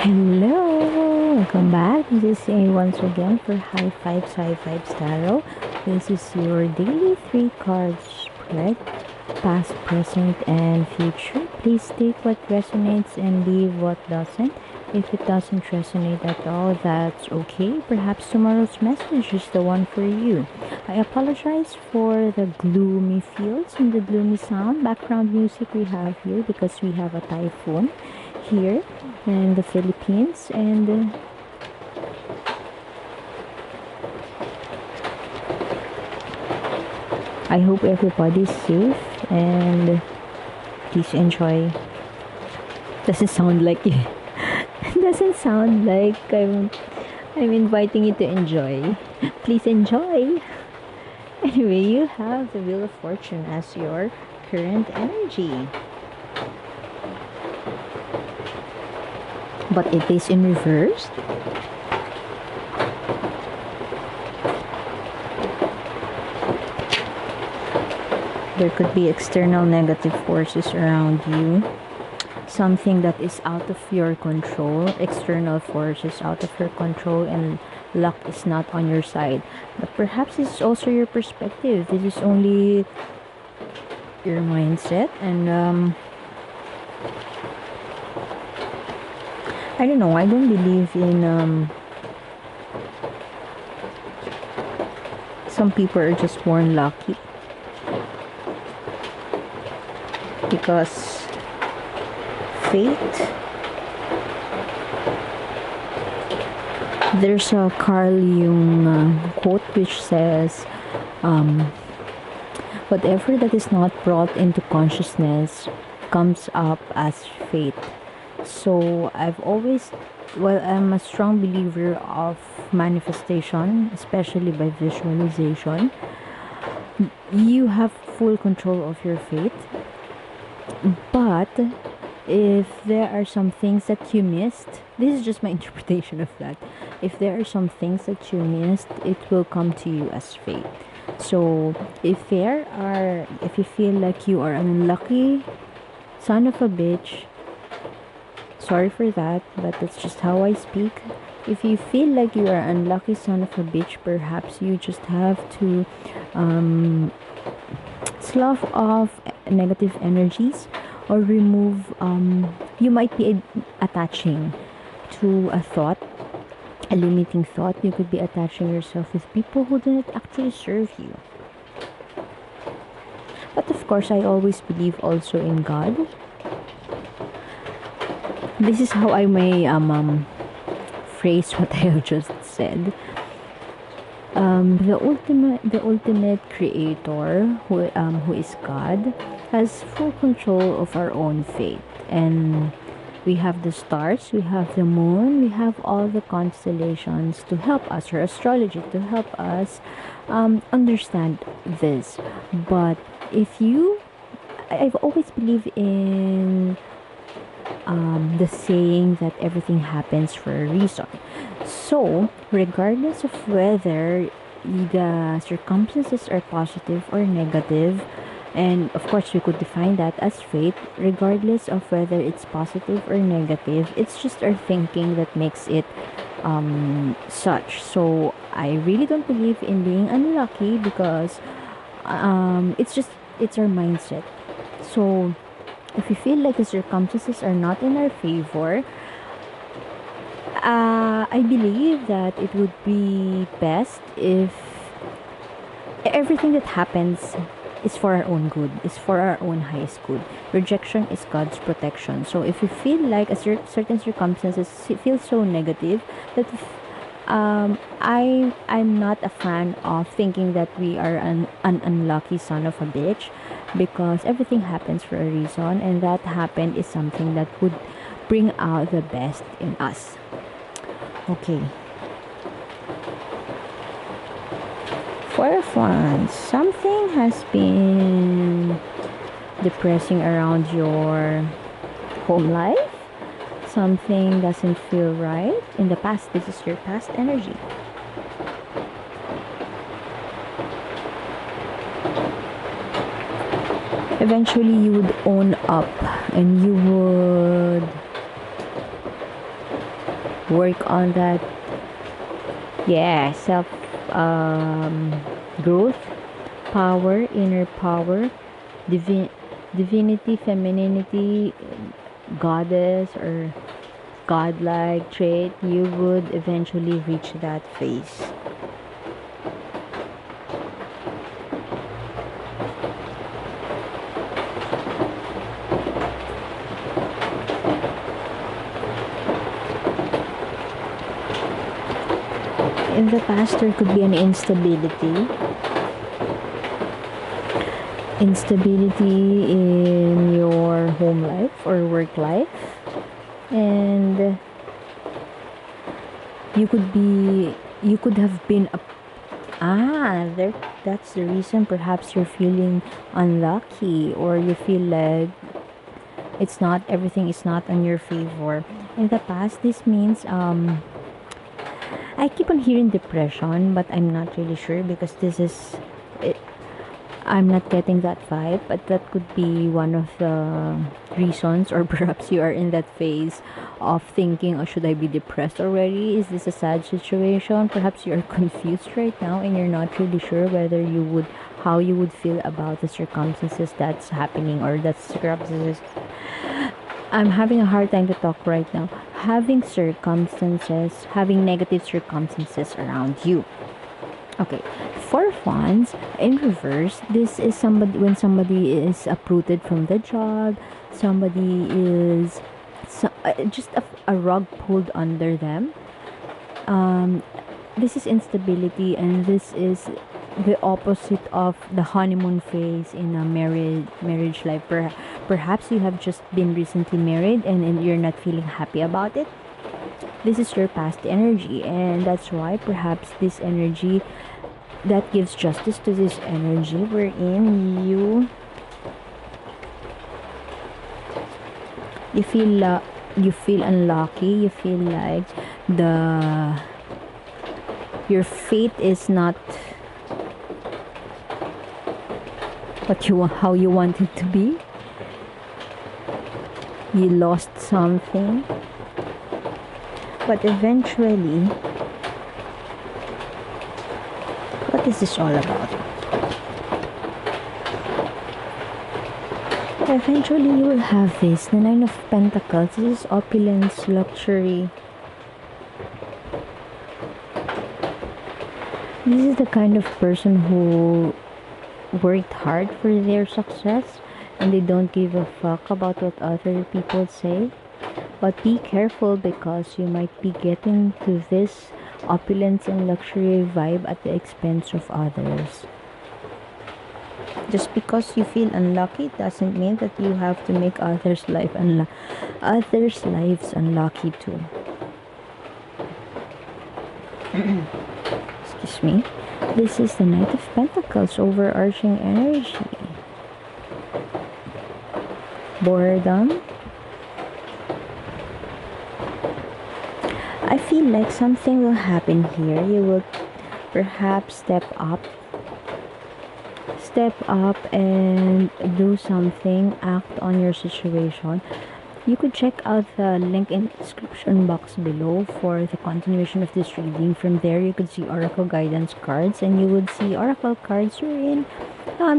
Hello, welcome back. This is A once again for High Fives Tarot. This is your daily three cards spread, past, present, and future. Please take what resonates and leave what doesn't. If it doesn't resonate at all, that's okay. Perhaps tomorrow's message is the one for you. I apologize for the gloomy feels and the gloomy sound background music we have here because we have a typhoon here in the Philippines, and I hope everybody's safe and please enjoy. Doesn't sound like doesn't sound like I'm inviting you to enjoy. Please enjoy. Anyway, you have the Wheel of Fortune as your current energy, but it is in reverse. There could be external negative forces around you, something that is out of your control, external forces out of your control, and luck is not on your side. But perhaps it's also your perspective. This is only your mindset, and I don't know. I don't believe in some people are just born lucky because fate. There's a Carl Jung quote which says, whatever that is not brought into consciousness comes up as fate. So I've always, well, I'm a strong believer of manifestation, especially by visualization. You have full control of your fate, but if there are some things that you missed, this is just my interpretation of that. If there are some things that you missed, it will come to you as fate. So if you feel like you are an unlucky son of a bitch, sorry for that, but that's just how I speak. If you feel like you are an unlucky son of a bitch, perhaps you just have to slough off negative energies or remove. You might be attaching to a thought, a limiting thought. You could be attaching yourself with people who do not actually serve you. But of course, I always believe also in God. This is how I may phrase what I have just said. The ultimate creator, who is God, has full control of our own fate. And we have the stars, we have the moon, we have all the constellations to help us, or astrology to help us understand this. But I've always believed in the saying that everything happens for a reason. So, regardless of whether the circumstances are positive or negative, and of course, we could define that as fate, regardless of whether it's positive or negative, it's just our thinking that makes it such. So, I really don't believe in being unlucky because it's our mindset. So, if you feel like the circumstances are not in our favor, I believe that it would be best if everything that happens is for our own good, is for our own highest good. Rejection is God's protection. So if you feel like certain circumstances feel so negative, that I'm not a fan of thinking that we are an unlucky son of a bitch, because everything happens for a reason, and that happened is something that would bring out the best in us. Okay. Four of Wands. Something has been depressing around your home life. Something doesn't feel right. In the past, this is your past energy. Eventually, you would own up and you would work on that, yeah, self growth, power, inner power, divin- divinity, femininity, goddess, or godlike trait, you would eventually reach that phase. In the past, there could be an instability in your home life or work life, and you could have been a there, that's the reason perhaps you're feeling unlucky, or you feel like it's not, everything is not on your favor. In the past, this means I keep on hearing depression, but I'm not really sure because this is it, I'm not getting that vibe, but that could be one of the reasons, or perhaps you are in that phase of thinking, oh, should I be depressed already? Is this a sad situation? Perhaps you're confused right now and you're not really sure whether you would, how you would feel about the circumstances that's happening, or that circumstances. I'm having a hard time to talk right now. Having negative circumstances around you. Okay, for funds in reverse, this is somebody, when somebody is uprooted from the job, somebody is just a rug pulled under them. Um, this is instability, and this is the opposite of the honeymoon phase in a marriage life. Perhaps you have just been recently married, and you're not feeling happy about it. This is your past energy, and that's why perhaps this energy that gives justice to this energy wherein you feel unlucky, you feel like the your fate is not what you want, how you want it to be. You lost something, but eventually, what is this all about? Eventually, you will have this, the Nine of Pentacles. This is opulence, luxury. This is the kind of person who worked hard for their success, and they don't give a fuck about what other people say. But be careful, because you might be getting to this opulence and luxury vibe at the expense of others. Just because you feel unlucky doesn't mean that you have to make others' lives unlucky too. Excuse me. This is the Knight of Pentacles, overarching energy. Boredom. I feel like something will happen here. You will perhaps step up and do something, act on your situation. You could check out the link in the description box below for the continuation of this reading. From there, you could see oracle guidance cards, and you would see oracle cards wherein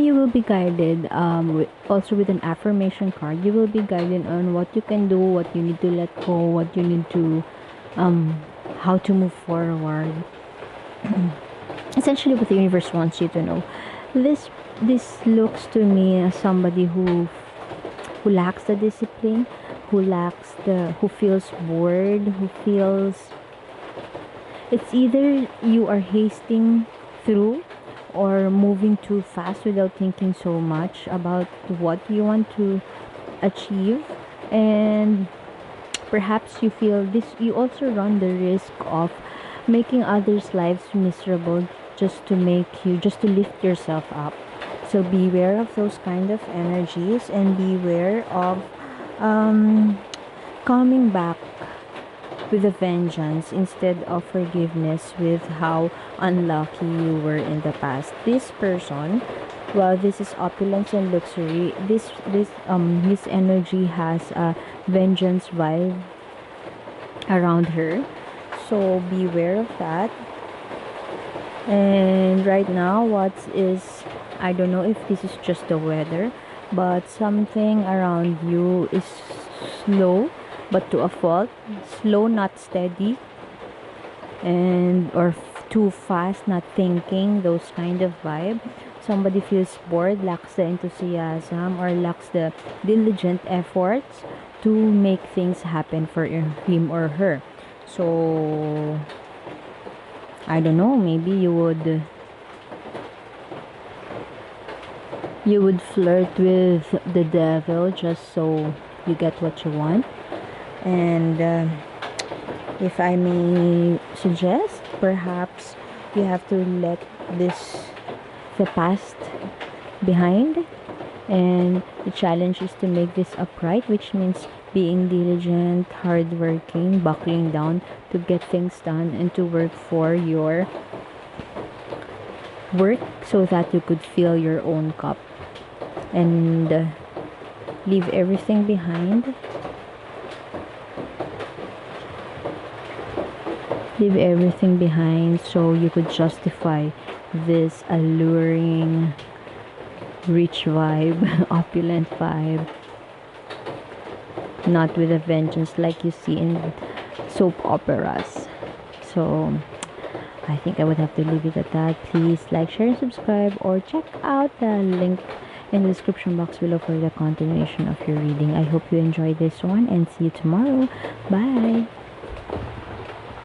you will be guided, also with an affirmation card. You will be guided on what you can do, what you need to let go, what you need to how to move forward. Essentially, what the universe wants you to know. This looks to me as somebody who lacks the discipline, who feels bored, who feels it's either you are hasting through or moving too fast without thinking so much about what you want to achieve, and perhaps you feel this, you also run the risk of making others' lives miserable just to lift yourself up. So beware of those kind of energies, and beware of coming back with a vengeance instead of forgiveness with how unlucky you were in the past. This person, well, this is opulence and luxury. This his energy has a vengeance vibe. around her. So beware of that. And right now, what is, I don't know if this is just the weather, but something around you is slow, but to a fault. Slow, not steady, and or too fast, not thinking. Those kind of vibe. Somebody feels bored, lacks the enthusiasm, or lacks the diligent efforts to make things happen for him or her. So I don't know. Maybe you would flirt with the devil just so you get what you want. And if I may suggest, perhaps you have to let this the past behind, and the challenge is to make this upright, which means being diligent, hardworking, buckling down to get things done and to work for your work so that you could fill your own cup and leave everything behind. Leave everything behind so you could justify this alluring, rich vibe, opulent vibe, not with a vengeance like you see in soap operas. So I think I would have to leave it at that. Please like, share, and subscribe, or check out the link in the description box below for the continuation of your reading. I hope you enjoyed this one and see you tomorrow. Bye.